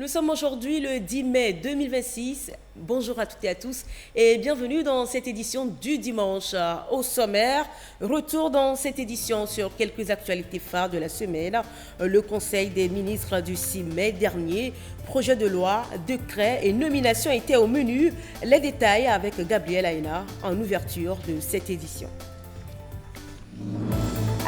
Nous sommes aujourd'hui le 10 mai 2026. Bonjour à toutes et à tous et bienvenue dans cette édition du dimanche. Au sommaire, retour dans cette édition sur quelques actualités phares de la semaine. Le Conseil des ministres du 6 mai dernier, projet de loi, décret et nomination étaient au menu. Les détails avec Gabriel Aina en ouverture de cette édition.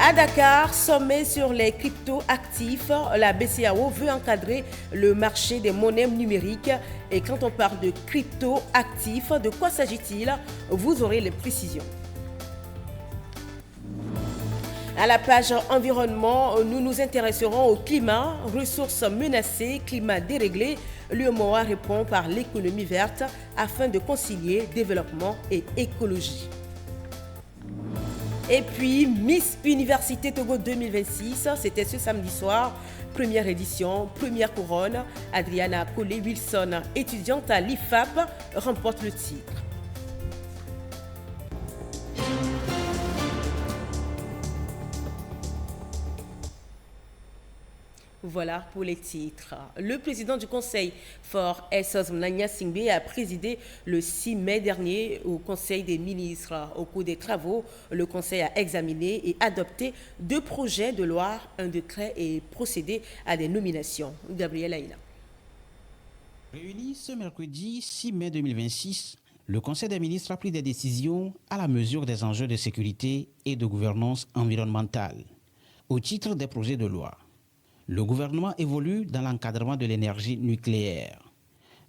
À Dakar, sommet sur les crypto-actifs, la BCEAO veut encadrer le marché des monnaies numériques. Et quand on parle de crypto-actifs, de quoi s'agit-il? Vous aurez les précisions. À la page environnement, nous nous intéresserons au climat, ressources menacées, climat déréglé. L'UEMOA répond par l'économie verte afin de concilier développement et écologie. Et puis, Miss Université Togo 2026, c'était ce samedi soir, première édition, première couronne. Adriana Collet-Wilson, étudiante à l'IFAP, remporte le titre. Voilà pour les titres. Le président du Conseil, Faure Essos Mnagna Singbe, a présidé le 6 mai dernier au Conseil des ministres. Au cours des travaux, le Conseil a examiné et adopté 2 projets de loi, un décret et procédé à des nominations. Gabriel Aïna. Réuni ce mercredi 6 mai 2026, le Conseil des ministres a pris des décisions à la mesure des enjeux de sécurité et de gouvernance environnementale. Au titre des projets de loi, le gouvernement évolue dans l'encadrement de l'énergie nucléaire.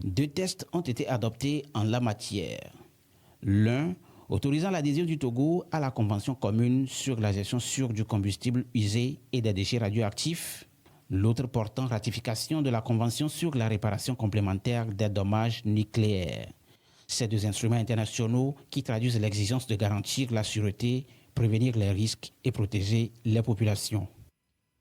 2 textes ont été adoptés en la matière. L'un autorisant l'adhésion du Togo à la Convention commune sur la gestion sûre du combustible usé et des déchets radioactifs. L'autre portant ratification de la Convention sur la réparation complémentaire des dommages nucléaires. Ces 2 instruments internationaux qui traduisent l'exigence de garantir la sûreté, prévenir les risques et protéger les populations.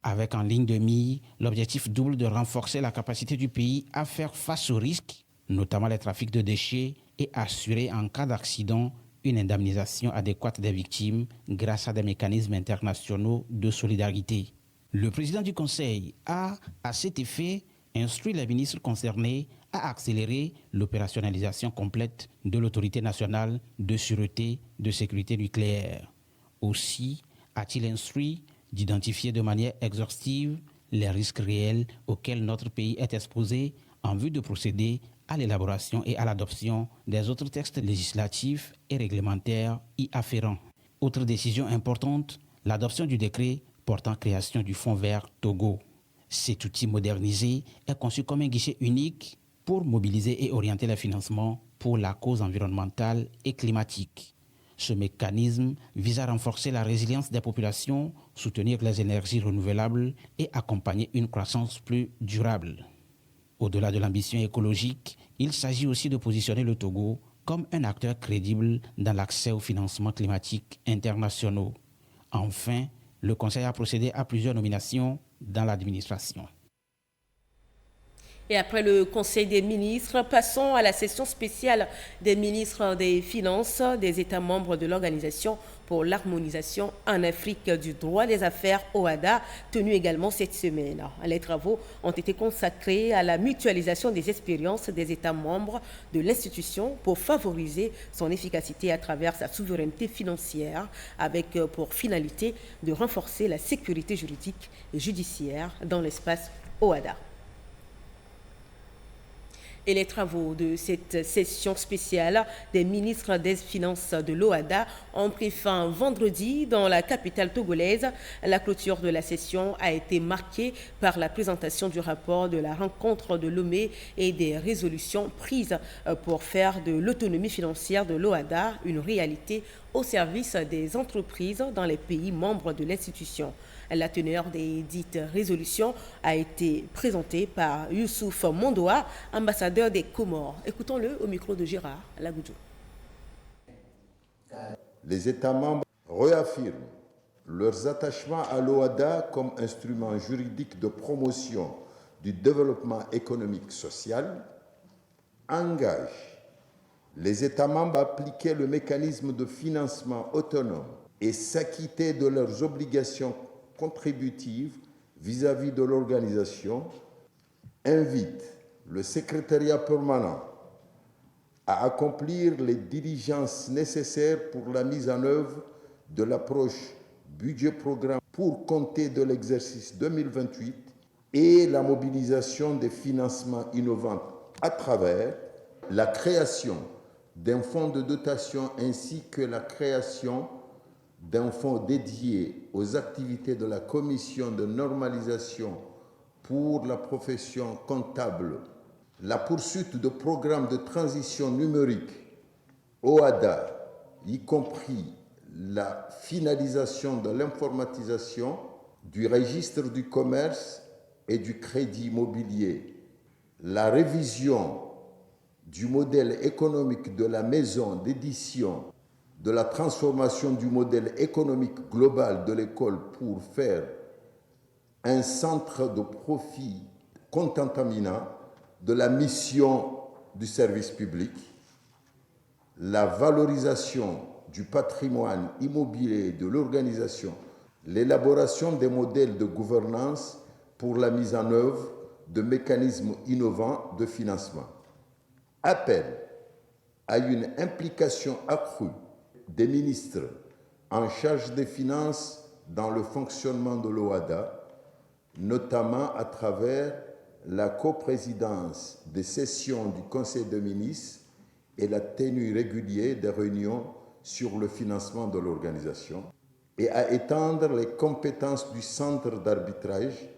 Avec en ligne de mire l'objectif double de renforcer la capacité du pays à faire face aux risques, notamment les trafics de déchets, et assurer en cas d'accident une indemnisation adéquate des victimes grâce à des mécanismes internationaux de solidarité. Le président du Conseil a, à cet effet, instruit les ministres concernés à accélérer l'opérationnalisation complète de l'Autorité nationale de sûreté de sécurité nucléaire. Aussi a-t-il instruit d'identifier de manière exhaustive les risques réels auxquels notre pays est exposé en vue de procéder à l'élaboration et à l'adoption des autres textes législatifs et réglementaires y afférents. Autre décision importante, l'adoption du décret portant création du Fonds vert Togo. Cet outil modernisé est conçu comme un guichet unique pour mobiliser et orienter les financements pour la cause environnementale et climatique. Ce mécanisme vise à renforcer la résilience des populations, soutenir les énergies renouvelables et accompagner une croissance plus durable. Au-delà de l'ambition écologique, il s'agit aussi de positionner le Togo comme un acteur crédible dans l'accès aux financements climatiques internationaux. Enfin, le Conseil a procédé à plusieurs nominations dans l'administration. Et après le Conseil des ministres, passons à la session spéciale des ministres des Finances des États membres de l'Organisation pour l'harmonisation en Afrique du droit des affaires OHADA, tenue également cette semaine. Les travaux ont été consacrés à la mutualisation des expériences des États membres de l'institution pour favoriser son efficacité à travers sa souveraineté financière, avec pour finalité de renforcer la sécurité juridique et judiciaire dans l'espace OHADA. Et les travaux de cette session spéciale des ministres des Finances de l'OHADA ont pris fin vendredi dans la capitale togolaise. La clôture de la session a été marquée par la présentation du rapport de la rencontre de Lomé et des résolutions prises pour faire de l'autonomie financière de l'OHADA une réalité au service des entreprises dans les pays membres de l'institution. La teneur des dites résolutions a été présentée par Youssouf Mondoa, ambassadeur des Comores. Écoutons-le au micro de Gérard Lagoudjou. Les États membres réaffirment leurs attachements à l'OHADA comme instrument juridique de promotion du développement économique social, engagent les États membres à appliquer le mécanisme de financement autonome et s'acquitter de leurs obligations contributives vis-à-vis de l'organisation, invite le secrétariat permanent à accomplir les diligences nécessaires pour la mise en œuvre de l'approche budget-programme pour compter de l'exercice 2028 et la mobilisation des financements innovants à travers la création d'un fonds de dotation ainsi que la création d'un fonds dédié aux activités de la commission de normalisation pour la profession comptable, la poursuite de programmes de transition numérique, OADA, y compris la finalisation de l'informatisation du registre du commerce et du crédit immobilier, la révision du modèle économique de la maison d'édition, de la transformation du modèle économique global de l'école pour faire un centre de profit contaminant de la mission du service public, la valorisation du patrimoine immobilier de l'organisation, l'élaboration des modèles de gouvernance pour la mise en œuvre de mécanismes innovants de financement. Appel à une implication accrue des ministres en charge des finances dans le fonctionnement de l'OADA, notamment à travers la coprésidence des sessions du Conseil des ministres et la tenue régulière des réunions sur le financement de l'organisation, et à étendre les compétences du centre d'arbitrage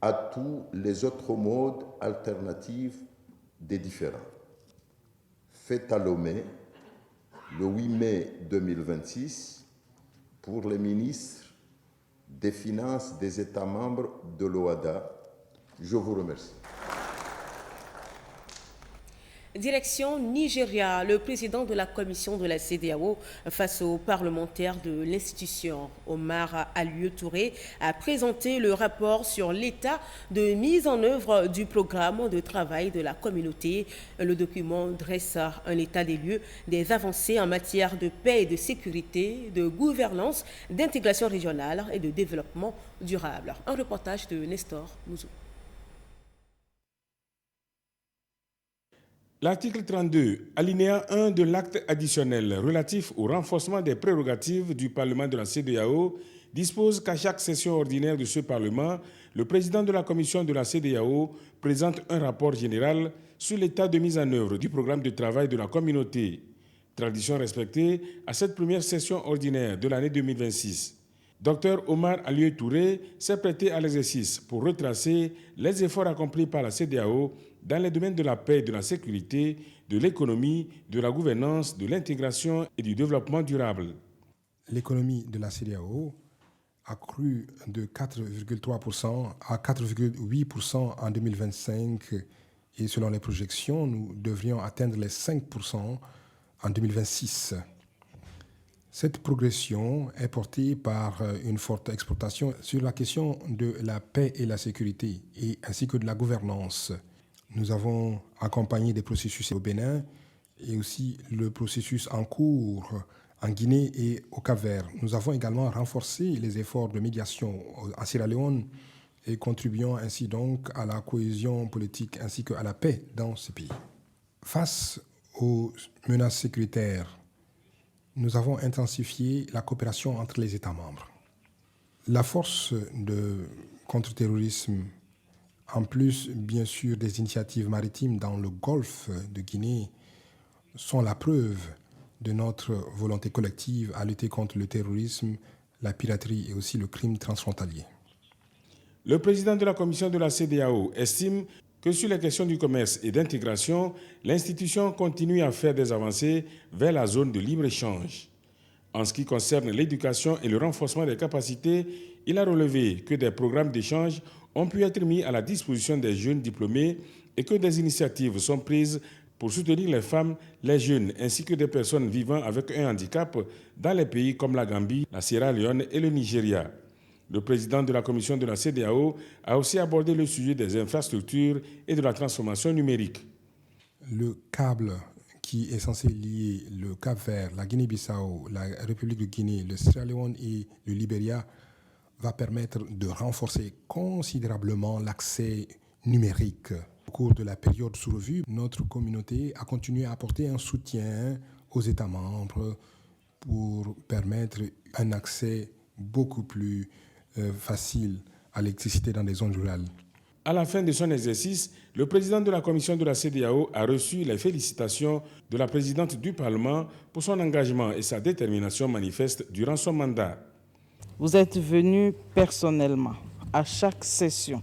à tous les autres modes alternatifs des différents. Fait à Lomé, le 8 mai 2026, pour les ministres des Finances des États membres de l'OADA. Je vous remercie. Direction Nigeria, le président de la commission de la CEDEAO face aux parlementaires de l'institution, Omar Alieu Touré, a présenté le rapport sur l'état de mise en œuvre du programme de travail de la communauté. Le document dresse un état des lieux des avancées en matière de paix et de sécurité, de gouvernance, d'intégration régionale et de développement durable. Un reportage de Nestor Mouzou. L'article 32, alinéa 1 de l'acte additionnel relatif au renforcement des prérogatives du Parlement de la CEDEAO dispose qu'à chaque session ordinaire de ce Parlement, le président de la commission de la CEDEAO présente un rapport général sur l'état de mise en œuvre du programme de travail de la communauté. Tradition respectée à cette première session ordinaire de l'année 2026. Dr Omar Alieu Touré s'est prêté à l'exercice pour retracer les efforts accomplis par la CEDEAO dans les domaines de la paix et de la sécurité, de l'économie, de la gouvernance, de l'intégration et du développement durable. L'économie de la CEDEAO a cru de 4,3% à 4,8% en 2025 et selon les projections, nous devrions atteindre les 5% en 2026. Cette progression est portée par une forte exportation sur la question de la paix et la sécurité ainsi que de la gouvernance. Nous avons accompagné des processus au Bénin et aussi le processus en cours en Guinée et au Cap-Vert. Nous avons également renforcé les efforts de médiation en Sierra Leone et contribuant ainsi donc à la cohésion politique ainsi qu'à la paix dans ce pays. Face aux menaces sécuritaires, nous avons intensifié la coopération entre les États membres. La force de contre-terrorisme, en plus, bien sûr, des initiatives maritimes dans le golfe de Guinée, sont la preuve de notre volonté collective à lutter contre le terrorisme, la piraterie et aussi le crime transfrontalier. Le président de la commission de la CEDEAO estime que sur les questions du commerce et d'intégration, l'institution continue à faire des avancées vers la zone de libre-échange. En ce qui concerne l'éducation et le renforcement des capacités, il a relevé que des programmes d'échange ont pu être mis à la disposition des jeunes diplômés et que des initiatives sont prises pour soutenir les femmes, les jeunes ainsi que des personnes vivant avec un handicap dans les pays comme la Gambie, la Sierra Leone et le Nigeria. Le président de la commission de la CEDEAO a aussi abordé le sujet des infrastructures et de la transformation numérique. Le câble qui est censé lier le Cap-Vert, la Guinée-Bissau, la République de Guinée, le Sierra Leone et le Libéria va permettre de renforcer considérablement l'accès numérique Au cours de la période sous revue, notre communauté a continué à apporter un soutien aux États membres pour permettre un accès beaucoup plus facile à l'électricité dans les zones rurales. À la fin de son exercice, le président de la commission de la CEDEAO a reçu les félicitations de la présidente du Parlement pour son engagement et sa détermination manifeste durant son mandat. Vous êtes venu personnellement à chaque session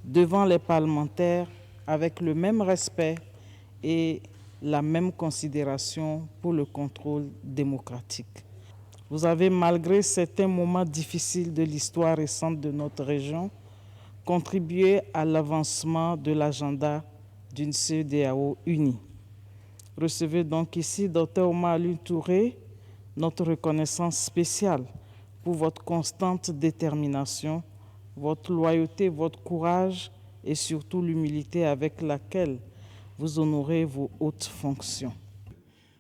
devant les parlementaires avec le même respect et la même considération pour le contrôle démocratique. Vous avez, malgré certains moments difficiles de l'histoire récente de notre région, contribué à l'avancement de l'agenda d'une CEDEAO unie. Recevez donc ici, Dr Oumar Alieu Touré, notre reconnaissance spéciale pour votre constante détermination, votre loyauté, votre courage et surtout l'humilité avec laquelle vous honorez vos hautes fonctions.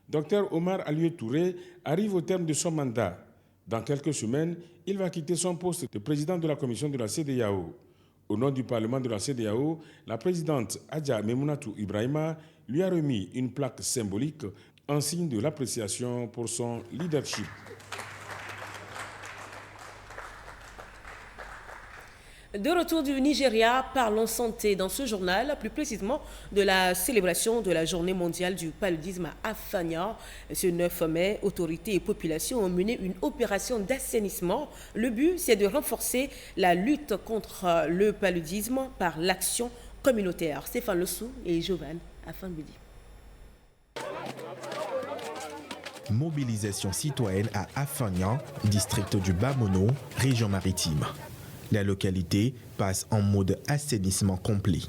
Dr Oumar Alieu Touré arrive au terme de son mandat. Dans quelques semaines, il va quitter son poste de président de la commission de la CEDEAO. Au nom du Parlement de la CEDEAO, la présidente Adja Memounatou Ibrahima lui a remis une plaque symbolique en signe de l'appréciation pour son leadership. De retour du Nigeria, parlons santé dans ce journal, plus précisément de la célébration de la journée mondiale du paludisme à Afanya. Ce 9 mai, autorités et populations ont mené une opération d'assainissement. Le but, c'est de renforcer la lutte contre le paludisme par l'action communautaire. Stéphane Lessou et Jovan Afambidi. Mobilisation citoyenne à Afanya, district du Bamono, région maritime. La localité passe en mode assainissement complet.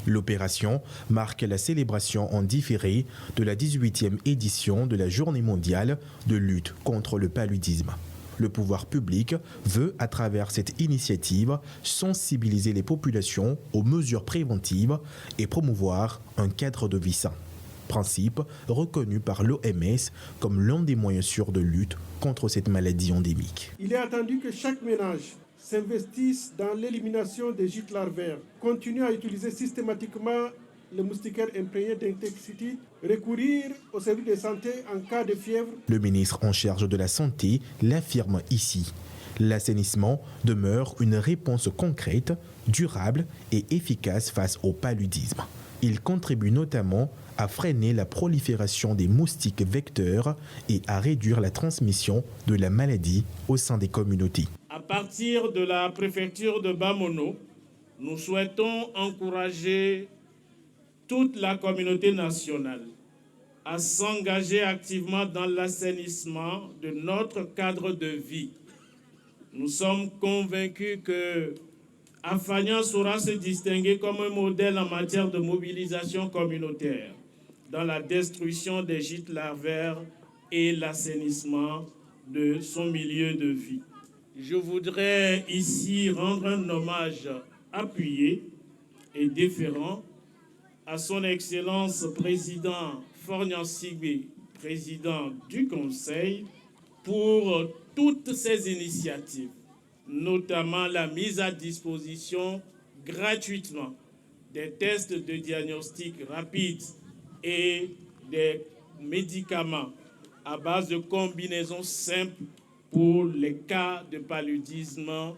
L'opération marque la célébration en différé de la 18e édition de la Journée mondiale de lutte contre le paludisme. Le pouvoir public veut, à travers cette initiative, sensibiliser les populations aux mesures préventives et promouvoir un cadre de vie sain. Principe reconnu par l'OMS comme l'un des moyens sûrs de lutte contre cette maladie endémique. Il est attendu que chaque ménage s'investissent dans l'élimination des gîtes larvaires, continuent à utiliser systématiquement le moustiquaire imprégné d'insecticides, recourir au service de santé en cas de fièvre. Le ministre en charge de la Santé l'affirme ici. L'assainissement demeure une réponse concrète, durable et efficace face au paludisme. Il contribue notamment à freiner la prolifération des moustiques vecteurs et à réduire la transmission de la maladie au sein des communautés. À partir de la préfecture de Bamono, nous souhaitons encourager toute la communauté nationale à s'engager activement dans l'assainissement de notre cadre de vie. Nous sommes convaincus que Afanya saura se distinguer comme un modèle en matière de mobilisation communautaire dans la destruction des gîtes larvaires et l'assainissement de son milieu de vie. Je voudrais ici rendre un hommage appuyé et déférent à son Excellence président Fornian Sigbe, président du Conseil, pour toutes ces initiatives, notamment la mise à disposition gratuitement des tests de diagnostic rapide et des médicaments à base de combinaisons simples pour les cas de paludisme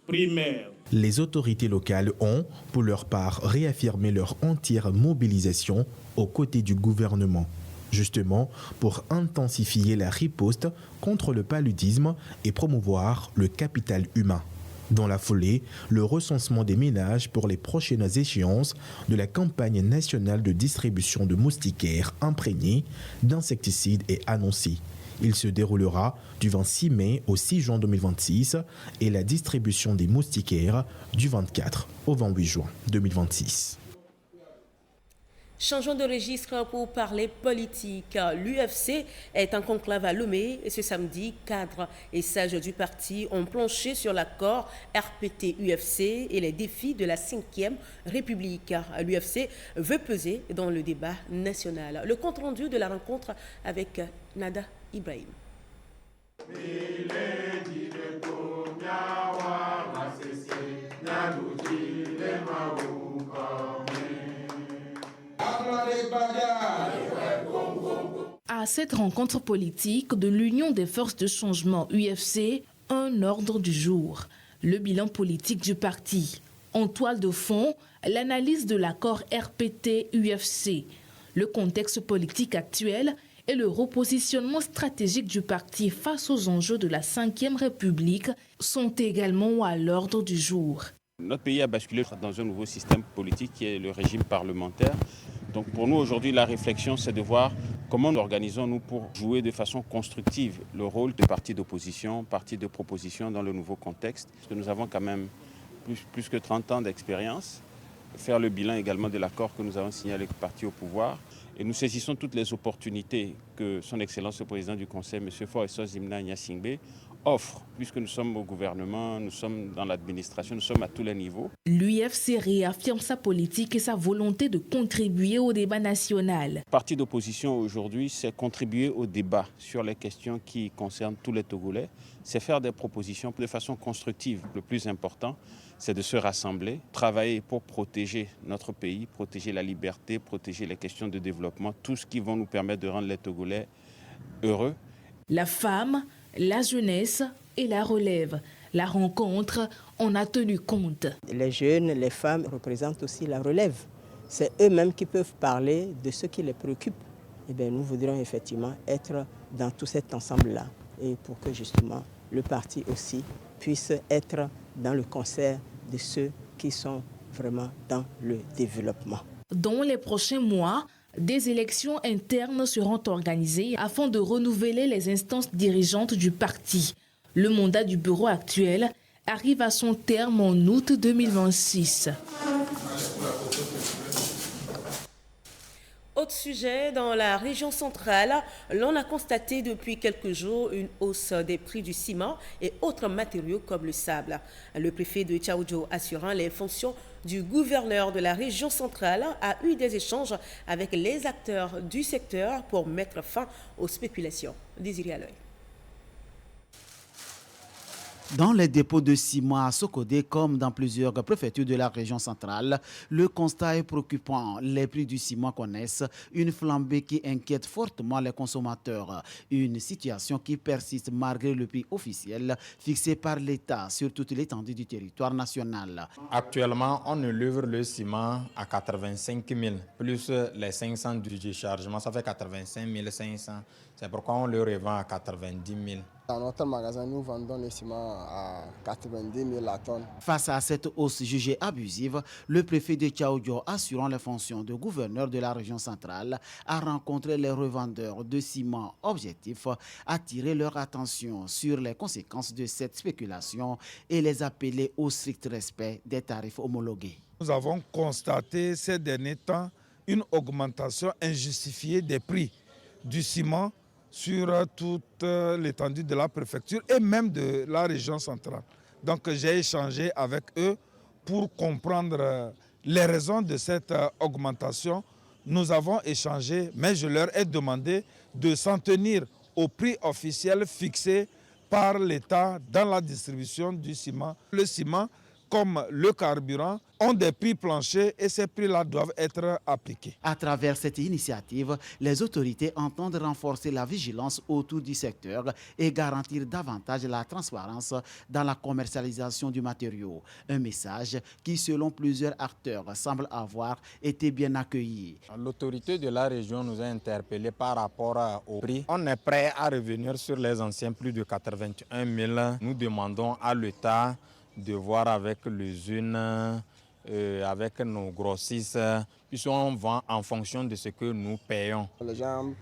primaire. Les autorités locales ont, pour leur part, réaffirmé leur entière mobilisation aux côtés du gouvernement, justement pour intensifier la riposte contre le paludisme et promouvoir le capital humain. Dans la foulée, le recensement des ménages pour les prochaines échéances de la campagne nationale de distribution de moustiquaires imprégnés d'insecticides est annoncé. Il se déroulera du 26 mai au 6 juin 2026 et la distribution des moustiquaires du 24 au 28 juin 2026. Changeons de registre pour parler politique. L'UFC est en conclave à Lomé et ce samedi, cadres et sages du parti ont planché sur l'accord RPT-UFC et les défis de la 5e République. L'UFC veut peser dans le débat national. Le compte-rendu de la rencontre avec Nada Ibrahim. À cette rencontre politique de l'Union des forces de changement UFC, un ordre du jour. Le bilan politique du parti. En toile de fond, l'analyse de l'accord RPT-UFC, le contexte politique actuel et le repositionnement stratégique du parti face aux enjeux de la Ve République sont également à l'ordre du jour. Notre pays a basculé dans un nouveau système politique qui est le régime parlementaire. Donc pour nous aujourd'hui, la réflexion, c'est de voir comment nous organisons-nous pour jouer de façon constructive le rôle de parti d'opposition, parti de proposition dans le nouveau contexte. Parce que nous avons quand même plus que 30 ans d'expérience. Faire le bilan également de l'accord que nous avons signé avec le parti au pouvoir. Et nous saisissons toutes les opportunités que son Excellence le Président du Conseil, M. Foreso Zimna Nyasingbe, offre, puisque nous sommes au gouvernement, nous sommes dans l'administration, nous sommes à tous les niveaux. L'UFC réaffirme sa politique et sa volonté de contribuer au débat national. Le parti d'opposition aujourd'hui, c'est contribuer au débat sur les questions qui concernent tous les Togolais, c'est faire des propositions de façon constructive. Le plus important, c'est de se rassembler, travailler pour protéger notre pays, protéger la liberté, protéger les questions de développement, tout ce qui va nous permettre de rendre les Togolais heureux. La femme, la jeunesse et la relève. La rencontre en a tenu compte. Les jeunes, les femmes représentent aussi la relève. C'est eux-mêmes qui peuvent parler de ce qui les préoccupe. Eh bien, nous voudrions effectivement être dans tout cet ensemble-là. Et pour que justement le parti aussi puisse être dans le concert de ceux qui sont vraiment dans le développement. Dans les prochains mois, des élections internes seront organisées afin de renouveler les instances dirigeantes du parti. Le mandat du bureau actuel arrive à son terme en août 2026. Autre sujet, dans la région centrale, l'on a constaté depuis quelques jours une hausse des prix du ciment et autres matériaux comme le sable. Le préfet de Tchaoudjo, assurant les fonctions du gouverneur de la région centrale, a eu des échanges avec les acteurs du secteur pour mettre fin aux spéculations. Désiré Aloy. Dans les dépôts de ciment à Sokodé, comme dans plusieurs préfectures de la région centrale, le constat est préoccupant. Les prix du ciment connaissent une flambée qui inquiète fortement les consommateurs. Une situation qui persiste malgré le prix officiel fixé par l'État sur toute l'étendue du territoire national. Actuellement, on livre le ciment à 85 000, plus les 500 du déchargement, ça fait 85 500. C'est pourquoi on le revend à 90 000. Dans notre magasin, nous vendons le ciment à 90 000 la tonne. Face à cette hausse jugée abusive, le préfet de Tchaoudjo, assurant les fonctions de gouverneur de la région centrale, a rencontré les revendeurs de ciment. Objectif, attirer leur attention sur les conséquences de cette spéculation et les appeler au strict respect des tarifs homologués. Nous avons constaté ces derniers temps une augmentation injustifiée des prix du ciment sur toute l'étendue de la préfecture et même de la région centrale. Donc j'ai échangé avec eux pour comprendre les raisons de cette augmentation. Nous avons échangé, mais je leur ai demandé de s'en tenir au prix officiel fixé par l'État dans la distribution du ciment. Le ciment, comme le carburant, ont des prix planchers et ces prix-là doivent être appliqués. À travers cette initiative, les autorités entendent renforcer la vigilance autour du secteur et garantir davantage la transparence dans la commercialisation du matériau. Un message qui, selon plusieurs acteurs, semble avoir été bien accueilli. L'autorité de la région nous a interpellés par rapport au prix. On est prêt à revenir sur les anciens prix de 81 000. Nous demandons à l'État de voir avec l'usine, avec nos grossistes, puisqu'on vend en fonction de ce que nous payons. Les gens,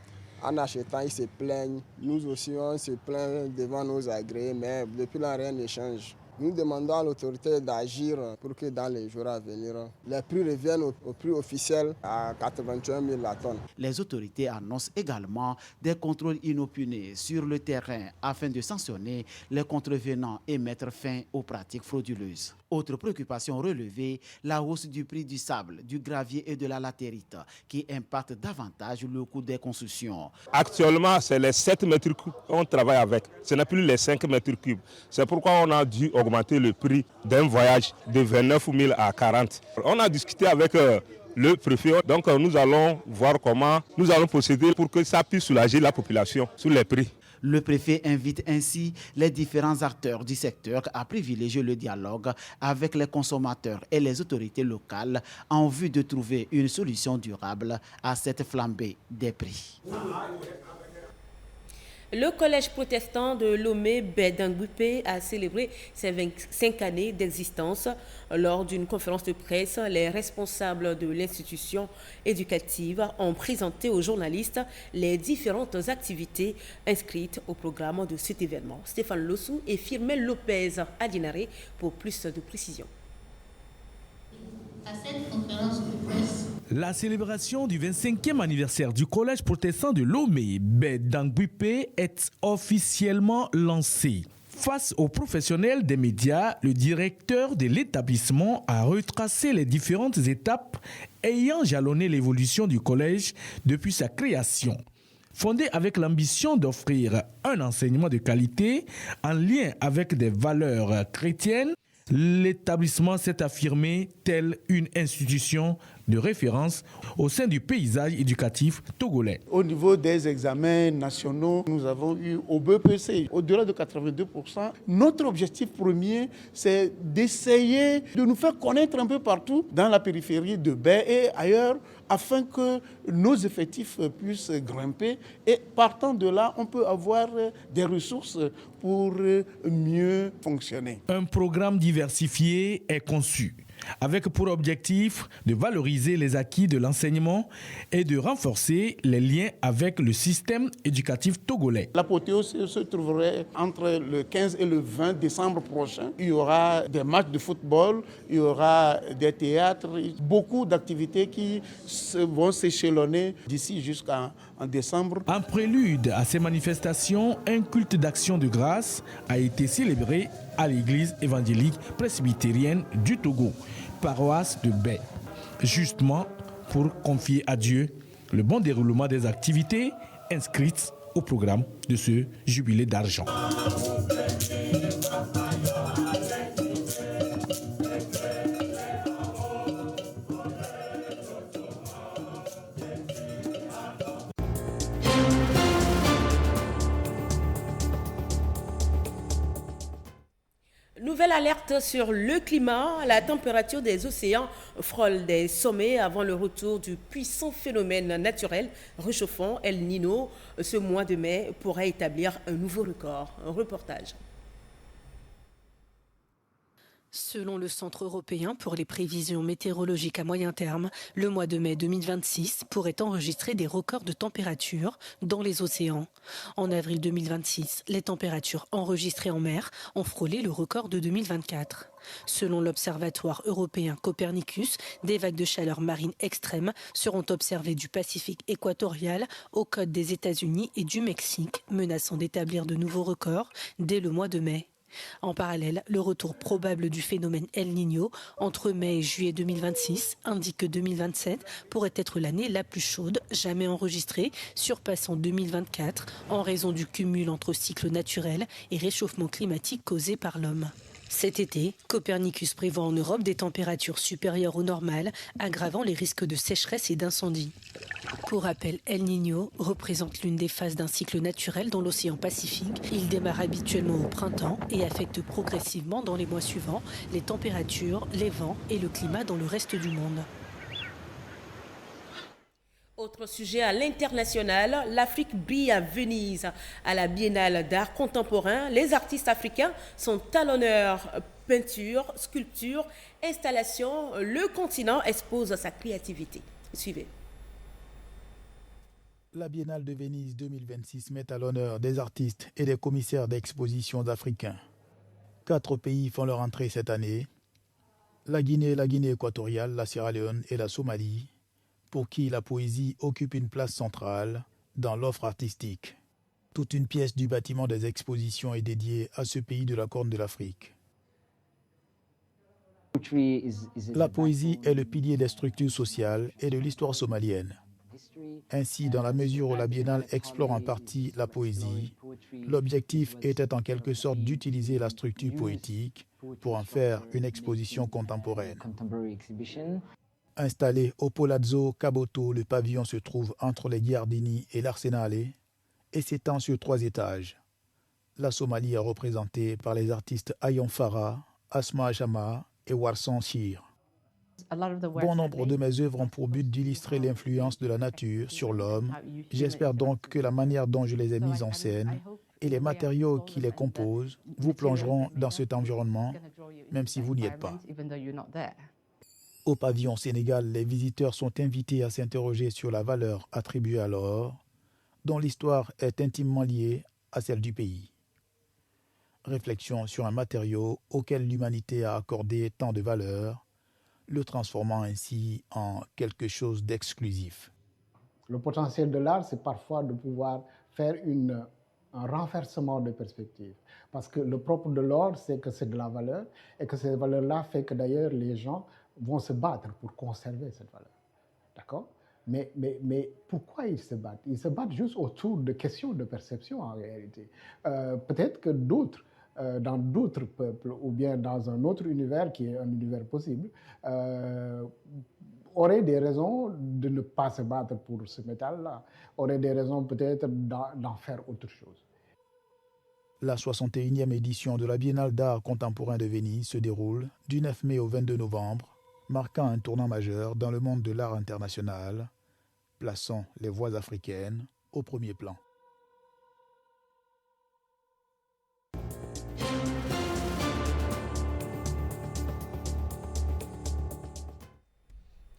en achetant, ils se plaignent. Nous aussi, on se plaint devant nos agréés, mais depuis là, rien ne change. Nous demandons à l'autorité d'agir pour que dans les jours à venir, les prix reviennent au prix officiel à 81 000 la tonne. Les autorités annoncent également des contrôles inopinés sur le terrain afin de sanctionner les contrevenants et mettre fin aux pratiques frauduleuses. Autre préoccupation relevée, la hausse du prix du sable, du gravier et de la latérite qui impacte davantage le coût des constructions. Actuellement, c'est les 7 mètres cubes qu'on travaille avec. Ce n'est plus les 5 mètres cubes. C'est pourquoi on a dû augmenter le prix d'un voyage de 29 000 à 40. On a discuté avec le préfet. Donc nous allons voir comment nous allons procéder pour que ça puisse soulager la population sur les prix. Le préfet invite ainsi les différents acteurs du secteur à privilégier le dialogue avec les consommateurs et les autorités locales en vue de trouver une solution durable à cette flambée des prix. Le collège protestant de Lomé Bédangupé a célébré ses 25 années d'existence. Lors d'une conférence de presse, les responsables de l'institution éducative ont présenté aux journalistes les différentes activités inscrites au programme de cet événement. Stéphane Lossou et Firmin Lopez Adinare pour plus de précisions. À cette conférence de presse, la célébration du 25e anniversaire du collège protestant de Lomé Bédangupé est officiellement lancée. Face aux professionnels des médias, le directeur de l'établissement a retracé les différentes étapes ayant jalonné l'évolution du collège depuis sa création. Fondé avec l'ambition d'offrir un enseignement de qualité en lien avec des valeurs chrétiennes, l'établissement s'est affirmé telle une institution de référence au sein du paysage éducatif togolais. Au niveau des examens nationaux, nous avons eu au BEPC au-delà de 82%. Notre objectif premier, c'est d'essayer de nous faire connaître un peu partout dans la périphérie de Baie et ailleurs, afin que nos effectifs puissent grimper. Et partant de là, on peut avoir des ressources pour mieux fonctionner. Un programme diversifié est conçu, avec pour objectif de valoriser les acquis de l'enseignement et de renforcer les liens avec le système éducatif togolais. L'apothéose se trouverait entre le 15 et le 20 décembre prochain. Il y aura des matchs de football, il y aura des théâtres, beaucoup d'activités qui vont s'échelonner d'ici jusqu'en décembre. En prélude à ces manifestations, un culte d'action de grâce a été célébré à l'église évangélique presbytérienne du Togo, paroisse de Baie, justement pour confier à Dieu le bon déroulement des activités inscrites au programme de ce jubilé d'argent. Nouvelle alerte sur le climat. La température des océans frôle des sommets avant le retour du puissant phénomène naturel réchauffant El Niño. Ce mois de mai pourrait établir un nouveau record. Un reportage. Selon le Centre européen pour les prévisions météorologiques à moyen terme, le mois de mai 2026 pourrait enregistrer des records de température dans les océans. En avril 2026, les températures enregistrées en mer ont frôlé le record de 2024. Selon l'Observatoire européen Copernicus, des vagues de chaleur marine extrêmes seront observées du Pacifique équatorial aux côtes des États-Unis et du Mexique, menaçant d'établir de nouveaux records dès le mois de mai. En parallèle, le retour probable du phénomène El Niño entre mai et juillet 2026 indique que 2027 pourrait être l'année la plus chaude jamais enregistrée, surpassant 2024 en raison du cumul entre cycle naturel et réchauffement climatique causé par l'homme. Cet été, Copernicus prévoit en Europe des températures supérieures au normal, aggravant les risques de sécheresse et d'incendie. Pour rappel, El Niño représente l'une des phases d'un cycle naturel dans l'océan Pacifique. Il démarre habituellement au printemps et affecte progressivement dans les mois suivants les températures, les vents et le climat dans le reste du monde. Autre sujet à l'international, l'Afrique brille à Venise. À la Biennale d'art contemporain, les artistes africains sont à l'honneur. Peinture, sculpture, installation, le continent expose sa créativité. Suivez. La Biennale de Venise 2026 met à l'honneur des artistes et des commissaires d'expositions africains. 4 pays font leur entrée cette année. La Guinée équatoriale, la Sierra Leone et la Somalie, pour qui la poésie occupe une place centrale dans l'offre artistique. Toute une pièce du bâtiment des expositions est dédiée à ce pays de la Corne de l'Afrique. La poésie est le pilier des structures sociales et de l'histoire somalienne. Ainsi, dans la mesure où la Biennale explore en partie la poésie, l'objectif était en quelque sorte d'utiliser la structure poétique pour en faire une exposition contemporaine. Installé au Palazzo Caboto, le pavillon se trouve entre les Giardini et l'Arsenale et s'étend sur 3 étages. La Somalie est représentée par les artistes Ayon Farah, Asma Jama et Warsan Shir. Bon nombre de mes œuvres ont pour but d'illustrer l'influence de la nature sur l'homme. J'espère donc que la manière dont je les ai mises en scène et les matériaux qui les composent vous plongeront dans cet environnement, même si vous n'y êtes pas. Au pavillon Sénégal, les visiteurs sont invités à s'interroger sur la valeur attribuée à l'or, dont l'histoire est intimement liée à celle du pays. Réflexion sur un matériau auquel l'humanité a accordé tant de valeur, le transformant ainsi en quelque chose d'exclusif. Le potentiel de l'art, c'est parfois de pouvoir faire un renversement de perspective. Parce que le propre de l'or, c'est que c'est de la valeur, et que cette valeur-là fait que d'ailleurs les gens vont se battre pour conserver cette valeur. D'accord ? Mais pourquoi ils se battent ? Ils se battent juste autour de questions de perception en réalité. Peut-être que d'autres, dans d'autres peuples ou bien dans un autre univers qui est un univers possible, auraient des raisons de ne pas se battre pour ce métal-là, auraient des raisons peut-être d'en faire autre chose. La 61e édition de la Biennale d'art contemporain de Venise se déroule du 9 mai au 22 novembre, marquant un tournant majeur dans le monde de l'art international, plaçant les voix africaines au premier plan.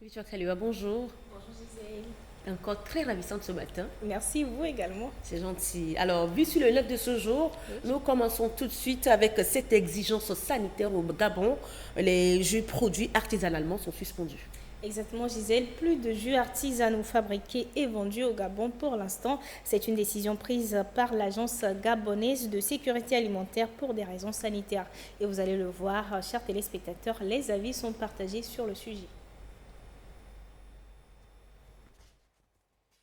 Victoire Kalioua, bonjour. Bonjour Gisèle. Encore très ravissante ce matin. Merci, vous également. C'est gentil. Alors, vu sur le net de ce jour, nous commençons tout de suite avec cette exigence sanitaire au Gabon. Les jus produits artisanalement sont suspendus. Exactement, Gisèle. Plus de jus artisanaux fabriqués et vendus au Gabon pour l'instant. C'est une décision prise par l'Agence gabonaise de sécurité alimentaire pour des raisons sanitaires. Et vous allez le voir, chers téléspectateurs, les avis sont partagés sur le sujet.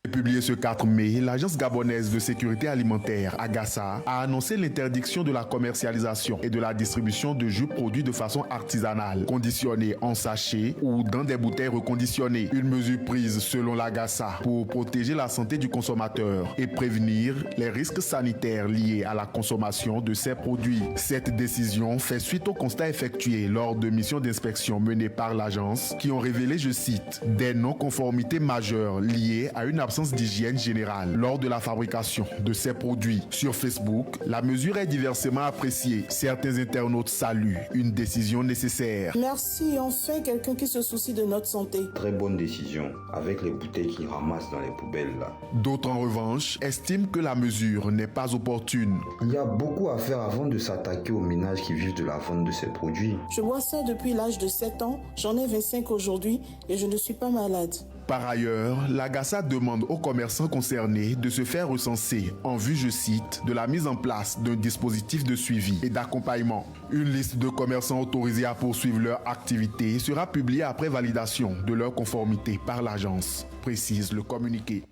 Publié ce 4 mai, l'Agence gabonaise de sécurité alimentaire, AGASA, a annoncé l'interdiction de la commercialisation et de la distribution de jus produits de façon artisanale, conditionnés en sachets ou dans des bouteilles reconditionnées. Une mesure prise selon l'AGASA pour protéger la santé du consommateur et prévenir les risques sanitaires liés à la consommation de ces produits. Cette décision fait suite aux constats effectués lors de missions d'inspection menées par l'agence qui ont révélé, je cite, des non-conformités majeures liées à une absence d'hygiène générale lors de la fabrication de ces produits. Sur Facebook, la mesure est diversement appréciée. Certains internautes saluent une décision nécessaire. Merci, enfin quelqu'un qui se soucie de notre santé. Très bonne décision, avec les bouteilles qu'ils ramassent dans les poubelles là. D'autres en revanche estiment que la mesure n'est pas opportune. Il y a beaucoup à faire avant de s'attaquer aux ménages qui vivent de la vente de ces produits. Je bois ça depuis l'âge de 7 ans, j'en ai 25 aujourd'hui et je ne suis pas malade. Par ailleurs, l'AGASA demande aux commerçants concernés de se faire recenser en vue, je cite, de la mise en place d'un dispositif de suivi et d'accompagnement. Une liste de commerçants autorisés à poursuivre leur activité sera publiée après validation de leur conformité par l'agence, précise le communiqué.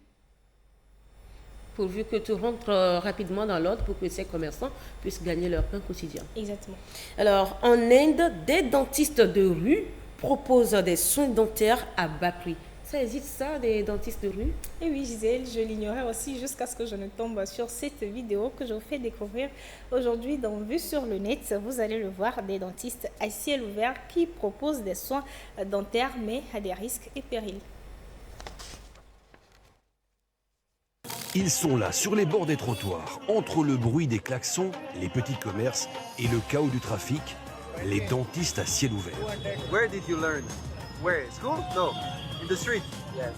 Pourvu que tout rentre rapidement dans l'ordre pour que ces commerçants puissent gagner leur pain quotidien. Exactement. Alors, en Inde, des dentistes de rue proposent des soins dentaires à bas prix. Ça existe ça, des dentistes de rue? Et oui, Gisèle, je l'ignorais aussi jusqu'à ce que je ne tombe sur cette vidéo que je vous fais découvrir aujourd'hui dans Vue sur le net. Vous allez le voir, des dentistes à ciel ouvert qui proposent des soins dentaires mais à des risques et périls. Ils sont là, sur les bords des trottoirs, entre le bruit des klaxons, les petits commerces et le chaos du trafic, les dentistes à ciel ouvert. Where did you learn? Where? School? No. In the street? Yes.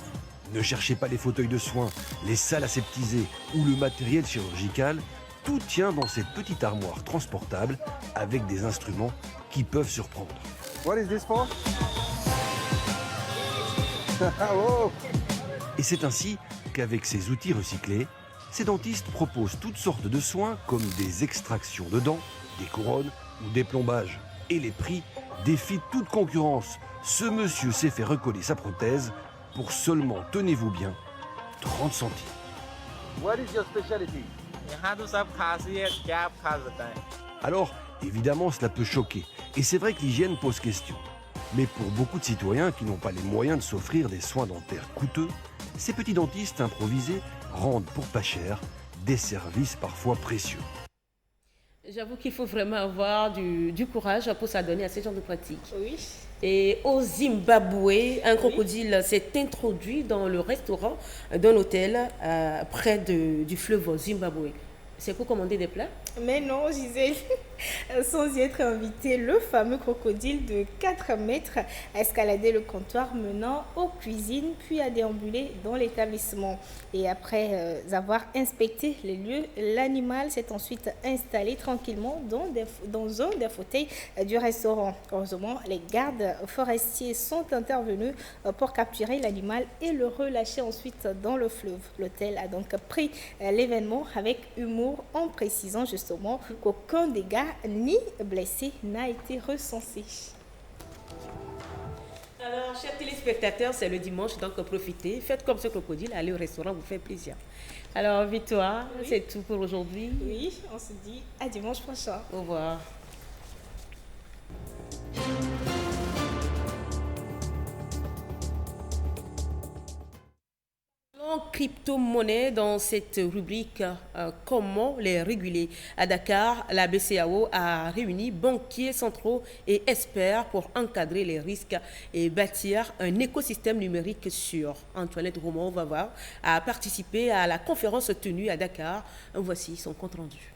Ne cherchez pas les fauteuils de soins, les salles aseptisées ou le matériel chirurgical. Tout tient dans cette petite armoire transportable avec des instruments qui peuvent surprendre. What is this for? Oh. Et c'est ainsi qu'avec ces outils recyclés, ces dentistes proposent toutes sortes de soins comme des extractions de dents, des couronnes ou des plombages. Et les prix défient toute concurrence. Ce monsieur s'est fait recoller sa prothèse pour seulement, tenez-vous bien, 30 centimes. What is your specialty? Alors, évidemment, cela peut choquer. Et c'est vrai que l'hygiène pose question. Mais pour beaucoup de citoyens qui n'ont pas les moyens de s'offrir des soins dentaires coûteux, ces petits dentistes improvisés rendent pour pas cher des services parfois précieux. J'avoue qu'il faut vraiment avoir du courage pour s'adonner à ce genre de pratiques. Oui. Et au Zimbabwe, un crocodile s'est introduit dans le restaurant d'un hôtel près du fleuve Zimbabwe. C'est pour commander des plats? Mais non, Gisèle, sans y être invité, le fameux crocodile de 4 mètres a escaladé le comptoir menant aux cuisines, puis a déambulé dans l'établissement. Et après avoir inspecté les lieux, l'animal s'est ensuite installé tranquillement dans un des fauteuils du restaurant. Heureusement, les gardes forestiers sont intervenus pour capturer l'animal et le relâcher ensuite dans le fleuve. L'hôtel a donc pris l'événement avec humour en précisant justement qu'aucun dégât ni blessé n'a été recensé. Alors, chers téléspectateurs, c'est le dimanche, donc profitez, faites comme ce crocodile, allez au restaurant, vous fait plaisir. Alors, Victoire, c'est tout pour aujourd'hui. Oui, on se dit à dimanche prochain. Au revoir. Crypto-monnaie dans cette rubrique comment les réguler. À Dakar, la BCEAO a réuni banquiers centraux et experts pour encadrer les risques et bâtir un écosystème numérique sûr. Antoinette Roman-Vava a participé à la conférence tenue à Dakar. Voici son compte rendu.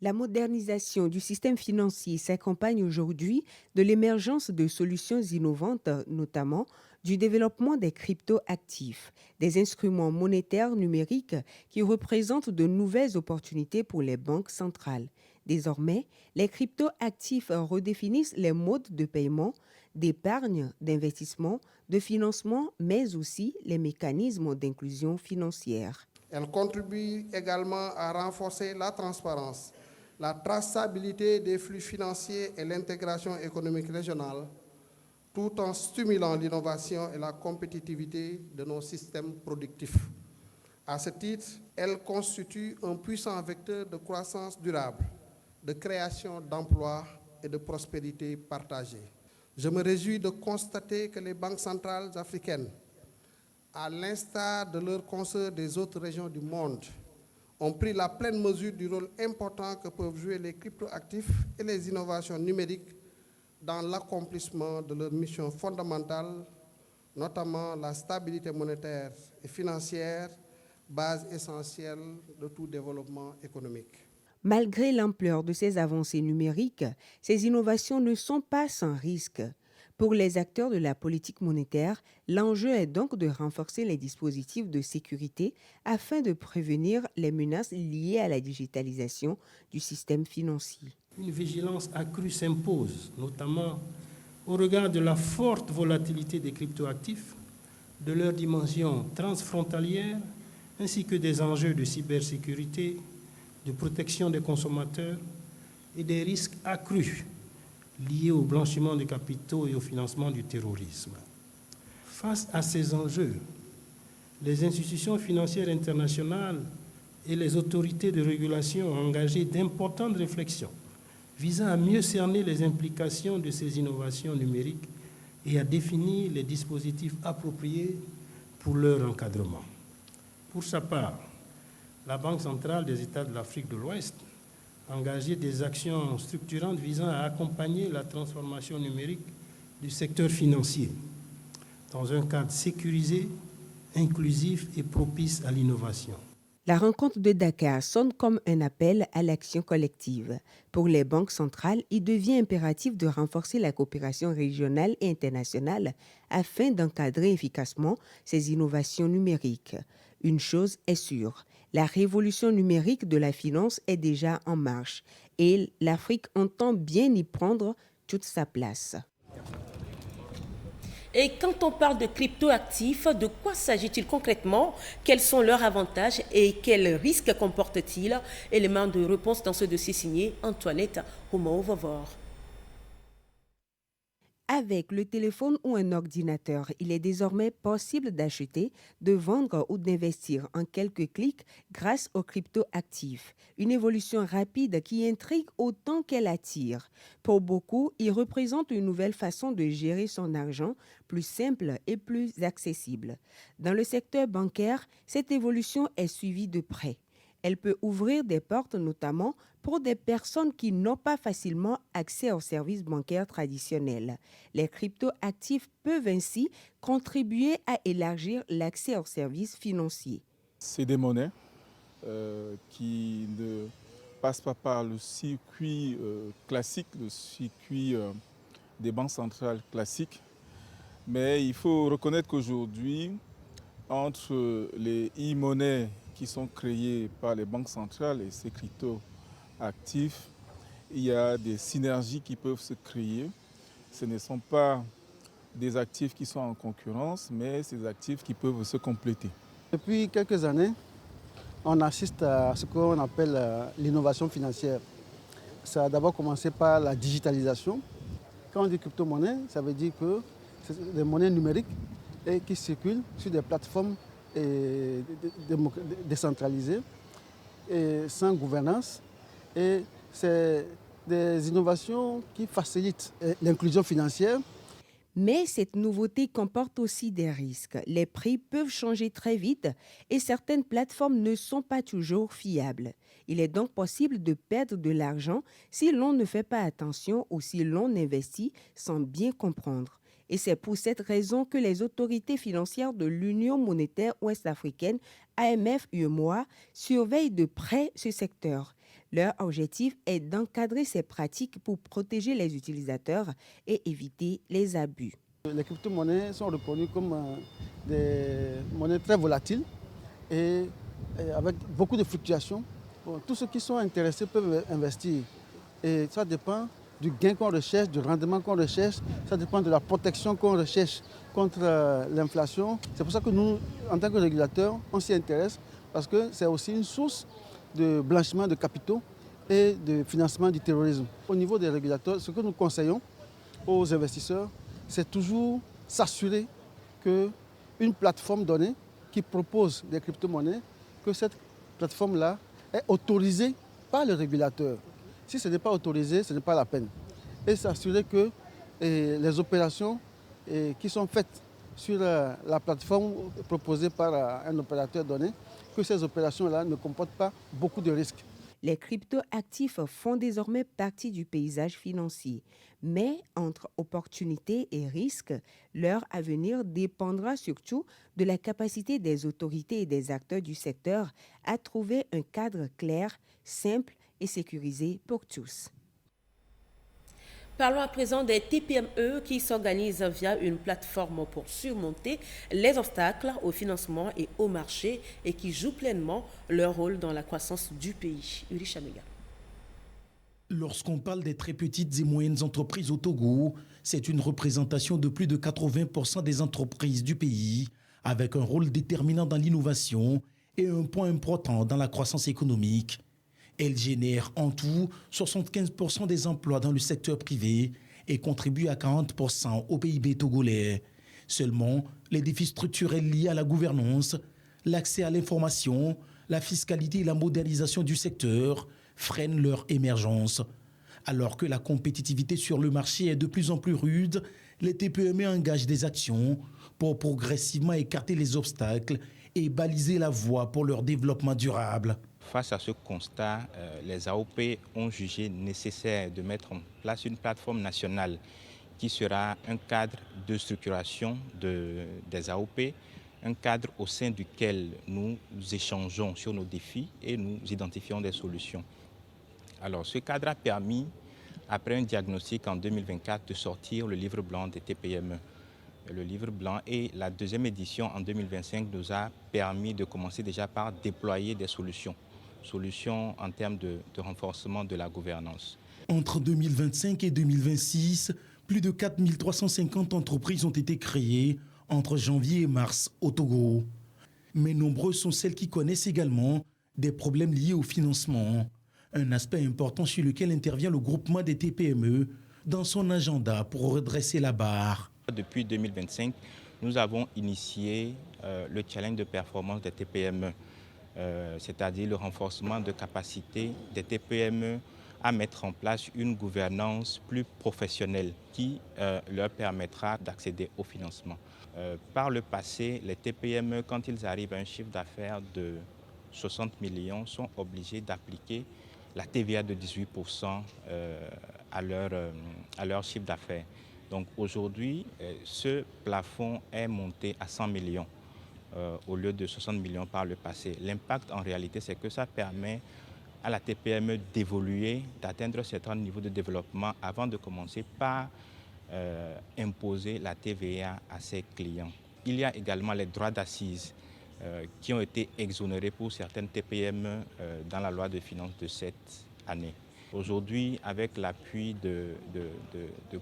La modernisation du système financier s'accompagne aujourd'hui de l'émergence de solutions innovantes, notamment du développement des crypto-actifs, des instruments monétaires numériques qui représentent de nouvelles opportunités pour les banques centrales. Désormais, les crypto-actifs redéfinissent les modes de paiement, d'épargne, d'investissement, de financement, mais aussi les mécanismes d'inclusion financière. Elle contribue également à renforcer la transparence, la traçabilité des flux financiers et l'intégration économique régionale, tout en stimulant l'innovation et la compétitivité de nos systèmes productifs. À ce titre, elle constitue un puissant vecteur de croissance durable, de création d'emplois et de prospérité partagée. Je me réjouis de constater que les banques centrales africaines, à l'instar de leurs consoeurs des autres régions du monde, ont pris la pleine mesure du rôle important que peuvent jouer les cryptoactifs et les innovations numériques dans l'accomplissement de leur mission fondamentale, notamment la stabilité monétaire et financière, base essentielle de tout développement économique. Malgré l'ampleur de ces avancées numériques, ces innovations ne sont pas sans risque. Pour les acteurs de la politique monétaire, l'enjeu est donc de renforcer les dispositifs de sécurité afin de prévenir les menaces liées à la digitalisation du système financier. Une vigilance accrue s'impose, notamment au regard de la forte volatilité des cryptoactifs, de leur dimension transfrontalière, ainsi que des enjeux de cybersécurité, de protection des consommateurs et des risques accrus liés au blanchiment des capitaux et au financement du terrorisme. Face à ces enjeux, les institutions financières internationales et les autorités de régulation ont engagé d'importantes réflexions visant à mieux cerner les implications de ces innovations numériques et à définir les dispositifs appropriés pour leur encadrement. Pour sa part, la Banque centrale des États de l'Afrique de l'Ouest a engagé des actions structurantes visant à accompagner la transformation numérique du secteur financier dans un cadre sécurisé, inclusif et propice à l'innovation. La rencontre de Dakar sonne comme un appel à l'action collective. Pour les banques centrales, il devient impératif de renforcer la coopération régionale et internationale afin d'encadrer efficacement ces innovations numériques. Une chose est sûre, la révolution numérique de la finance est déjà en marche et l'Afrique entend bien y prendre toute sa place. Et quand on parle de cryptoactifs, de quoi s'agit-il concrètement? Quels sont leurs avantages et quels risques comportent-ils? Élément de réponse dans ce dossier signé Antoinette Romain-Vavor. Avec le téléphone ou un ordinateur, il est désormais possible d'acheter, de vendre ou d'investir en quelques clics grâce aux cryptoactifs. Une évolution rapide qui intrigue autant qu'elle attire. Pour beaucoup, il représente une nouvelle façon de gérer son argent, plus simple et plus accessible. Dans le secteur bancaire, cette évolution est suivie de près. Elle peut ouvrir des portes notamment pour des personnes qui n'ont pas facilement accès aux services bancaires traditionnels. Les cryptoactifs peuvent ainsi contribuer à élargir l'accès aux services financiers. C'est des monnaies qui ne passent pas par le circuit classique, le circuit des banques centrales classiques. Mais il faut reconnaître qu'aujourd'hui, entre les e-monnaies qui sont créés par les banques centrales et ces crypto-actifs, il y a des synergies qui peuvent se créer. Ce ne sont pas des actifs qui sont en concurrence, mais c'est des actifs qui peuvent se compléter. Depuis quelques années, on assiste à ce qu'on appelle l'innovation financière. Ça a d'abord commencé par la digitalisation. Quand on dit crypto-monnaie, ça veut dire que c'est des monnaies numériques et qui circulent sur des plateformes décentralisées et sans gouvernance. Et c'est des innovations qui facilitent l'inclusion financière. Mais cette nouveauté comporte aussi des risques. Les prix peuvent changer très vite et certaines plateformes ne sont pas toujours fiables. Il est donc possible de perdre de l'argent si l'on ne fait pas attention ou si l'on investit sans bien comprendre. Et c'est pour cette raison que les autorités financières de l'Union monétaire ouest-africaine, AMF-UEMOA, surveillent de près ce secteur. Leur objectif est d'encadrer ces pratiques pour protéger les utilisateurs et éviter les abus. Les crypto-monnaies sont reconnues comme des monnaies très volatiles et avec beaucoup de fluctuations. Tous ceux qui sont intéressés peuvent investir et ça dépend du gain qu'on recherche, du rendement qu'on recherche, ça dépend de la protection qu'on recherche contre l'inflation. C'est pour ça que nous, en tant que régulateurs, on s'y intéresse parce que c'est aussi une source de blanchiment de capitaux et de financement du terrorisme. Au niveau des régulateurs, ce que nous conseillons aux investisseurs, c'est toujours s'assurer qu'une plateforme donnée qui propose des crypto-monnaies, que cette plateforme-là est autorisée par le régulateur. Si ce n'est pas autorisé, ce n'est pas la peine. Et s'assurer que les opérations qui sont faites sur la plateforme proposée par un opérateur donné, que ces opérations-là ne comportent pas beaucoup de risques. Les cryptoactifs font désormais partie du paysage financier. Mais entre opportunités et risques, leur avenir dépendra surtout de la capacité des autorités et des acteurs du secteur à trouver un cadre clair, simple et sécurisé pour tous. Parlons à présent des TPME qui s'organisent via une plateforme pour surmonter les obstacles au financement et au marché et qui jouent pleinement leur rôle dans la croissance du pays. Uri Chamega. Lorsqu'on parle des très petites et moyennes entreprises au Togo, c'est une représentation de plus de 80% des entreprises du pays, avec un rôle déterminant dans l'innovation et un point important dans la croissance économique. Elle génère en tout 75% des emplois dans le secteur privé et contribue à 40% au PIB togolais. Seulement, les défis structurels liés à la gouvernance, l'accès à l'information, la fiscalité et la modernisation du secteur freinent leur émergence. Alors que la compétitivité sur le marché est de plus en plus rude, les TPME engagent des actions pour progressivement écarter les obstacles et baliser la voie pour leur développement durable. Face à ce constat, les AOP ont jugé nécessaire de mettre en place une plateforme nationale qui sera un cadre de structuration des AOP, un cadre au sein duquel nous échangeons sur nos défis et nous identifions des solutions. Alors, ce cadre a permis, après un diagnostic en 2024, de sortir le livre blanc des TPME. Le livre blanc et la deuxième édition en 2025 nous a permis de commencer déjà par déployer des solutions en termes de renforcement de la gouvernance. Entre 2025 et 2026, plus de 4350 entreprises ont été créées entre janvier et mars au Togo. Mais nombreuses sont celles qui connaissent également des problèmes liés au financement. Un aspect important sur lequel intervient le groupement des TPME dans son agenda pour redresser la barre. Depuis 2025, nous avons initié le challenge de performance des TPME, c'est-à-dire le renforcement de capacité des TPME à mettre en place une gouvernance plus professionnelle qui leur permettra d'accéder au financement. Par le passé, les TPME, quand ils arrivent à un chiffre d'affaires de 60 millions, sont obligés d'appliquer la TVA de 18% à leur chiffre d'affaires. Donc aujourd'hui, ce plafond est monté à 100 millions au lieu de 60 millions par le passé. L'impact en réalité, c'est que ça permet à la TPME d'évoluer, d'atteindre un certain niveau de développement avant de commencer par imposer la TVA à ses clients. Il y a également les droits d'assises qui ont été exonérés pour certaines TPME dans la loi de finances de cette année. Aujourd'hui, avec l'appui de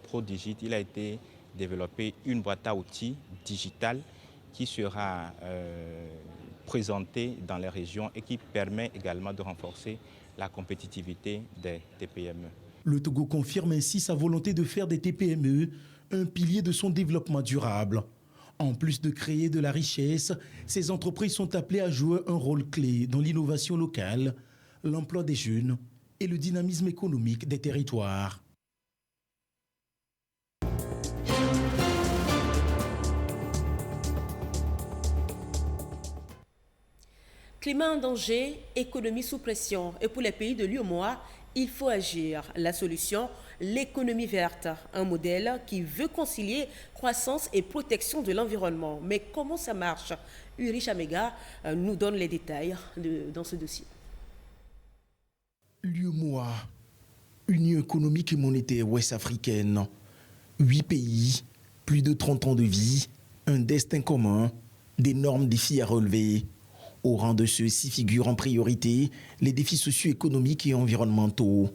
Prodigit, il a été développé une boîte à outils digitale qui sera présentée dans les régions et qui permet également de renforcer la compétitivité des TPME. Le Togo confirme ainsi sa volonté de faire des TPME un pilier de son développement durable. En plus de créer de la richesse, ces entreprises sont appelées à jouer un rôle clé dans l'innovation locale, l'emploi des jeunes et le dynamisme économique des territoires. Climat en danger, économie sous pression. Et pour les pays de l'UEMOA, il faut agir. La solution, l'économie verte, un modèle qui veut concilier croissance et protection de l'environnement. Mais comment ça marche? Uri Chamega nous donne les détails dans ce dossier. L'UEMOA, Union économique et monétaire ouest-africaine. 8 pays, plus de 30 ans de vie, un destin commun, d'énormes défis à relever. Au rang de ceux-ci figurent en priorité les défis socio-économiques et environnementaux.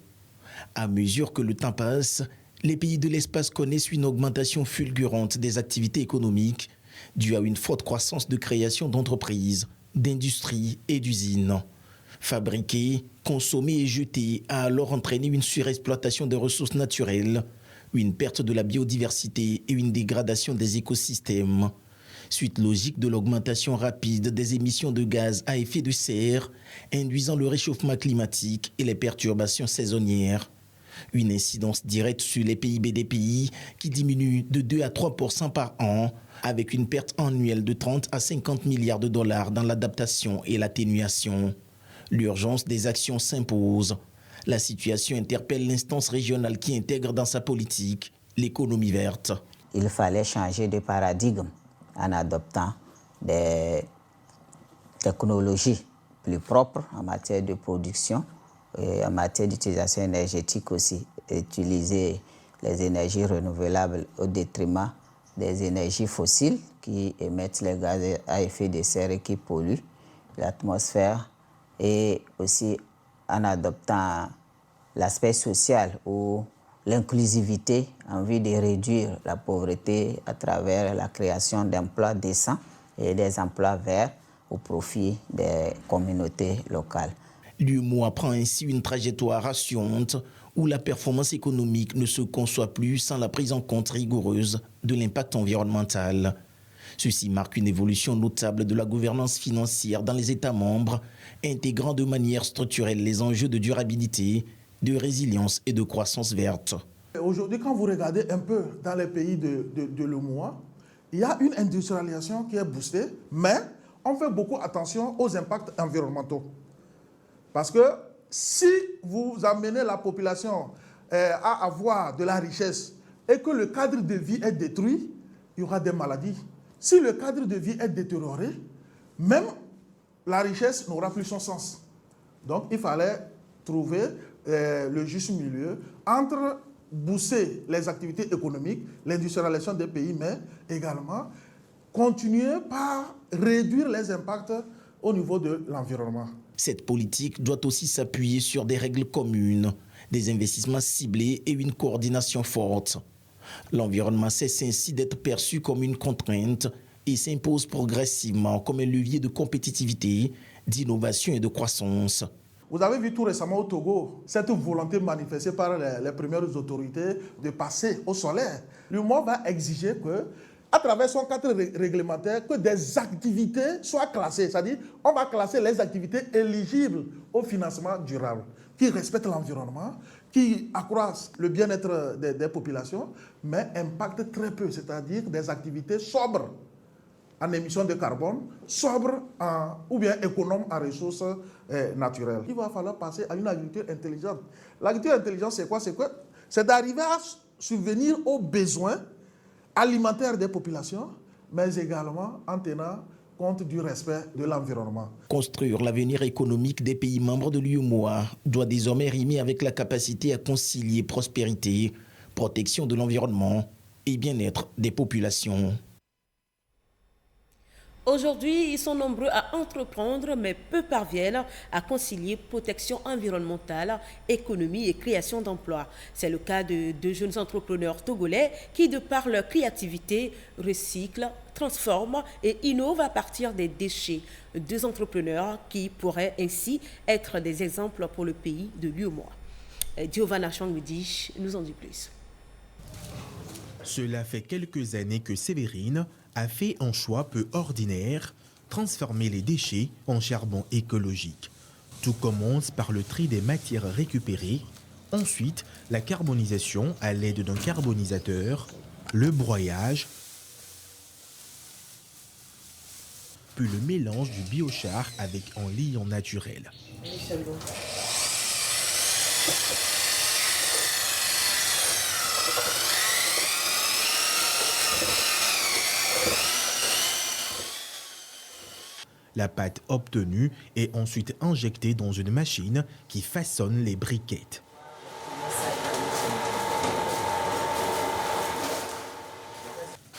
À mesure que le temps passe, les pays de l'espace connaissent une augmentation fulgurante des activités économiques due à une forte croissance de création d'entreprises, d'industries et d'usines. Fabriquer, consommer et jeter a alors entraîné une surexploitation des ressources naturelles, une perte de la biodiversité et une dégradation des écosystèmes. Suite logique de l'augmentation rapide des émissions de gaz à effet de serre, induisant le réchauffement climatique et les perturbations saisonnières. Une incidence directe sur les PIB des pays qui diminue de 2 à 3% par an, avec une perte annuelle de 30 à 50 milliards de dollars dans l'adaptation et l'atténuation. L'urgence des actions s'impose. La situation interpelle l'instance régionale qui intègre dans sa politique l'économie verte. Il fallait changer de paradigme en adoptant des technologies plus propres en matière de production et en matière d'utilisation énergétique aussi. Utiliser les énergies renouvelables au détriment des énergies fossiles qui émettent les gaz à effet de serre et qui polluent l'atmosphère, et aussi en adoptant l'aspect social ou l'inclusivité en vue de réduire la pauvreté à travers la création d'emplois décents et des emplois verts au profit des communautés locales. L'UEMOA prend ainsi une trajectoire rassurante où la performance économique ne se conçoit plus sans la prise en compte rigoureuse de l'impact environnemental. Ceci marque une évolution notable de la gouvernance financière dans les États membres, intégrant de manière structurelle les enjeux de durabilité, de résilience et de croissance verte. Aujourd'hui, quand vous regardez un peu dans les pays de l'UEMOA, il y a une industrialisation qui est boostée, mais on fait beaucoup attention aux impacts environnementaux. Parce que si vous amenez la population à avoir de la richesse et que le cadre de vie est détruit, il y aura des maladies. Si le cadre de vie est détérioré, même la richesse n'aura plus son sens. Donc il fallait trouver le juste milieu entre booster les activités économiques, l'industrialisation des pays, mais également continuer par réduire les impacts au niveau de l'environnement. Cette politique doit aussi s'appuyer sur des règles communes, des investissements ciblés et une coordination forte. L'environnement cesse ainsi d'être perçu comme une contrainte et s'impose progressivement comme un levier de compétitivité, d'innovation et de croissance. Vous avez vu tout récemment au Togo, cette volonté manifestée par les premières autorités de passer au solaire. L'UEMOA va exiger que, à travers son cadre réglementaire, que des activités soient classées. C'est-à-dire, on va classer les activités éligibles au financement durable, qui respectent l'environnement, qui accroissent le bien-être des populations, mais impactent très peu, c'est-à-dire des activités sobres en émissions de carbone, sobres ou bien économes en ressources naturelles. Il va falloir passer à une agriculture intelligente. L'agriculture intelligente, c'est quoi? C'est d'arriver à subvenir aux besoins alimentaires des populations, mais également en tenant compte du respect de l'environnement. Construire l'avenir économique des pays membres de l'UEMOA doit désormais rimer avec la capacité à concilier prospérité, protection de l'environnement et bien-être des populations. Aujourd'hui, ils sont nombreux à entreprendre, mais peu parviennent à concilier protection environnementale, économie et création d'emplois. C'est le cas de deux jeunes entrepreneurs togolais qui, de par leur créativité, recyclent, transforment et innovent à partir des déchets. Deux entrepreneurs qui pourraient ainsi être des exemples pour le pays de l'UEMOA. Giovanna Changwidi nous en dit plus. Cela fait quelques années que Sévérine a fait un choix peu ordinaire, transformer les déchets en charbon écologique. Tout commence par le tri des matières récupérées, ensuite la carbonisation à l'aide d'un carbonisateur, le broyage, puis le mélange du biochar avec un liant naturel. La pâte obtenue est ensuite injectée dans une machine qui façonne les briquettes.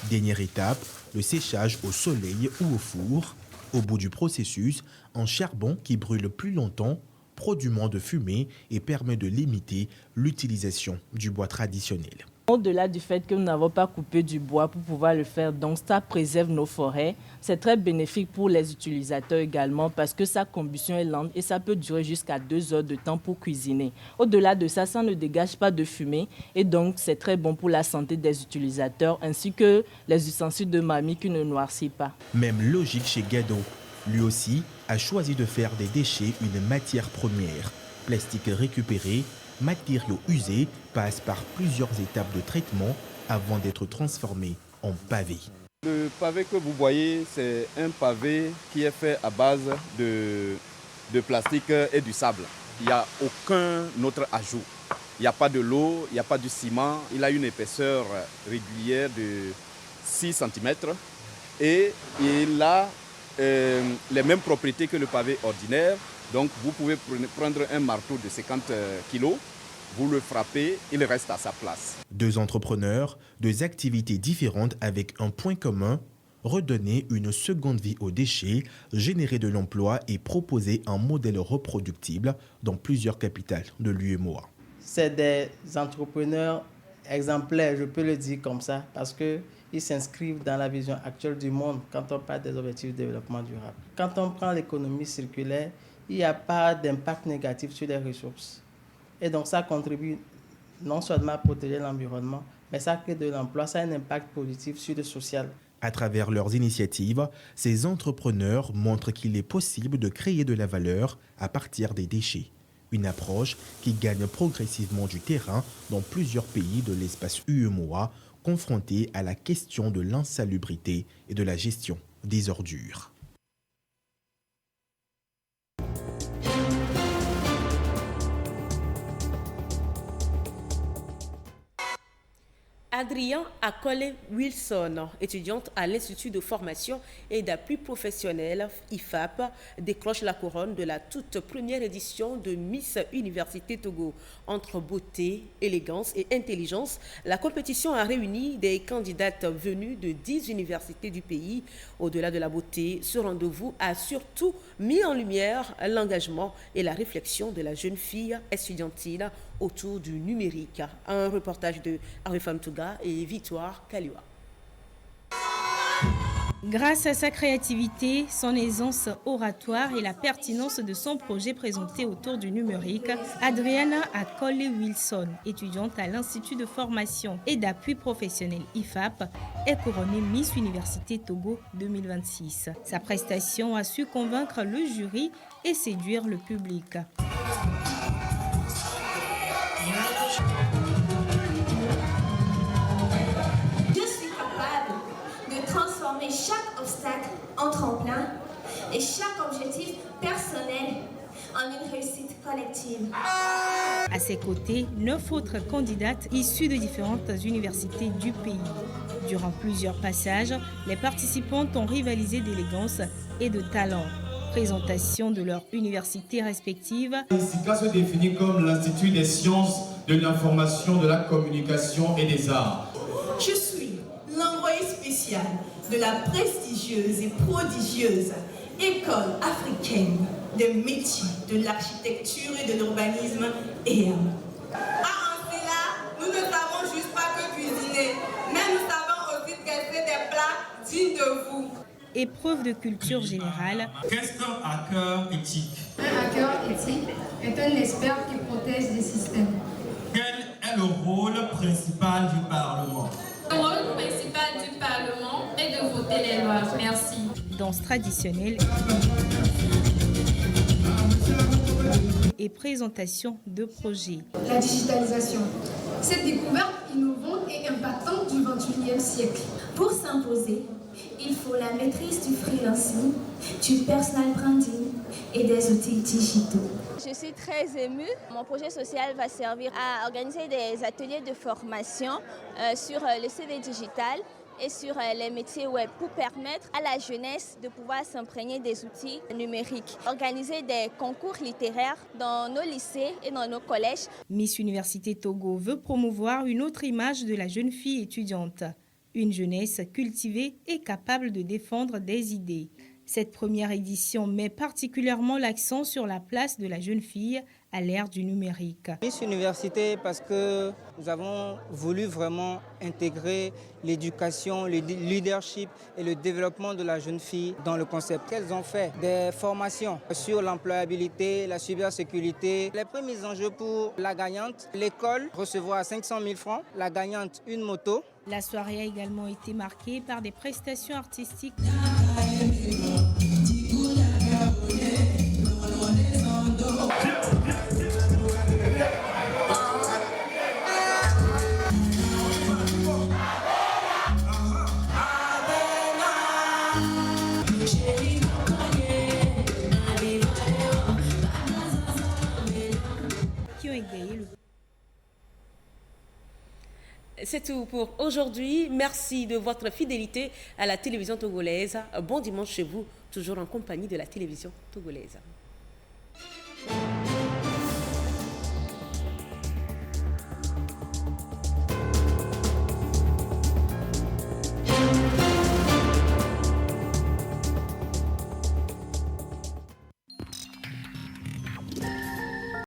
Dernière étape, le séchage au soleil ou au four. Au bout du processus, un charbon qui brûle plus longtemps, produit moins de fumée et permet de limiter l'utilisation du bois traditionnel. Au-delà du fait que nous n'avons pas coupé du bois pour pouvoir le faire, donc ça préserve nos forêts. C'est très bénéfique pour les utilisateurs également parce que sa combustion est lente et ça peut durer jusqu'à 2 heures de temps pour cuisiner. Au-delà de ça, ça ne dégage pas de fumée et donc c'est très bon pour la santé des utilisateurs ainsi que les ustensiles de mamie qui ne noircissent pas. Même logique chez Gado. Lui aussi a choisi de faire des déchets une matière première. Plastique récupéré, matériaux usés passent par plusieurs étapes de traitement avant d'être transformés en pavé. Le pavé que vous voyez, c'est un pavé qui est fait à base de plastique et du sable. Il n'y a aucun autre ajout. Il n'y a pas de l'eau, il n'y a pas du ciment. Il a une épaisseur régulière de 6 cm et il a les mêmes propriétés que le pavé ordinaire. Donc vous pouvez prendre un marteau de 50 kg, vous le frappez, il reste à sa place. Deux entrepreneurs, deux activités différentes avec un point commun, redonner une seconde vie aux déchets, générer de l'emploi et proposer un modèle reproductible dans plusieurs capitales de l'UEMOA. C'est des entrepreneurs exemplaires, je peux le dire comme ça, parce qu'ils s'inscrivent dans la vision actuelle du monde quand on parle des objectifs de développement durable. Quand on prend l'économie circulaire, il n'y a pas d'impact négatif sur les ressources. Et donc ça contribue non seulement à protéger l'environnement, mais ça crée de l'emploi, ça a un impact positif sur le social. À travers leurs initiatives, ces entrepreneurs montrent qu'il est possible de créer de la valeur à partir des déchets. Une approche qui gagne progressivement du terrain dans plusieurs pays de l'espace UEMOA, confrontés à la question de l'insalubrité et de la gestion des ordures. Adrien Akole-Wilson, étudiante à l'Institut de formation et d'appui professionnel IFAP, décroche la couronne de la toute première édition de Miss Université Togo. Entre beauté, élégance et intelligence, la compétition a réuni des candidates venues de 10 universités du pays. Au-delà de la beauté, ce rendez-vous a surtout mis en lumière l'engagement et la réflexion de la jeune fille estudiantine autour du numérique. Un reportage de Arifam Touga et Victoire Kaliwa. Grâce à sa créativité, son aisance oratoire et la pertinence de son projet présenté autour du numérique, Adriana Akole-Wilson, étudiante à l'Institut de formation et d'appui professionnel IFAP, est couronnée Miss Université Togo 2026. Sa prestation a su convaincre le jury et séduire le public. Transformer chaque obstacle en tremplin et chaque objectif personnel en une réussite collective. À ses côtés, 9 autres candidates issues de différentes universités du pays. Durant plusieurs passages, les participantes ont rivalisé d'élégance et de talent. Présentation de leur université respective. L'INSICA se définit comme l'Institut des sciences de l'information, de la communication et des arts. Je suis l'envoyé spécial de la prestigieuse et prodigieuse École africaine des métiers de l'architecture et de l'urbanisme EAM. Ah, en cela, nous ne savons juste pas que cuisiner, mais nous savons aussi dresser des plats dignes de vous. Épreuve de culture générale. Qu'est-ce qu'un hacker éthique? Un hacker éthique est un expert qui protège les systèmes. Quel est le rôle principal du Parlement? Le rôle principal du Parlement est de voter les lois. Merci. Danse traditionnelle et présentation de projets. La digitalisation. Cette découverte innovante et impactante du XXIe siècle. Pour s'imposer, il faut la maîtrise du freelancing, du personal branding et des outils digitaux. Je suis très émue. Mon projet social va servir à organiser des ateliers de formation sur le CV digital et sur les métiers web pour permettre à la jeunesse de pouvoir s'imprégner des outils numériques. Organiser des concours littéraires dans nos lycées et dans nos collèges. Miss Université Togo veut promouvoir une autre image de la jeune fille étudiante. Une jeunesse cultivée et capable de défendre des idées. Cette première édition met particulièrement l'accent sur la place de la jeune fille à l'ère du numérique. Miss Université parce que nous avons voulu vraiment intégrer l'éducation, le leadership et le développement de la jeune fille dans le concept. Elles ont fait des formations sur l'employabilité, la cybersécurité. Les premiers enjeux pour la gagnante, l'école recevra 500 000 francs, la gagnante une moto. La soirée a également été marquée par des prestations artistiques. Qui ont égayé le... C'est tout pour aujourd'hui. Merci de votre fidélité à la télévision togolaise. Bon dimanche chez vous, toujours en compagnie de la télévision togolaise.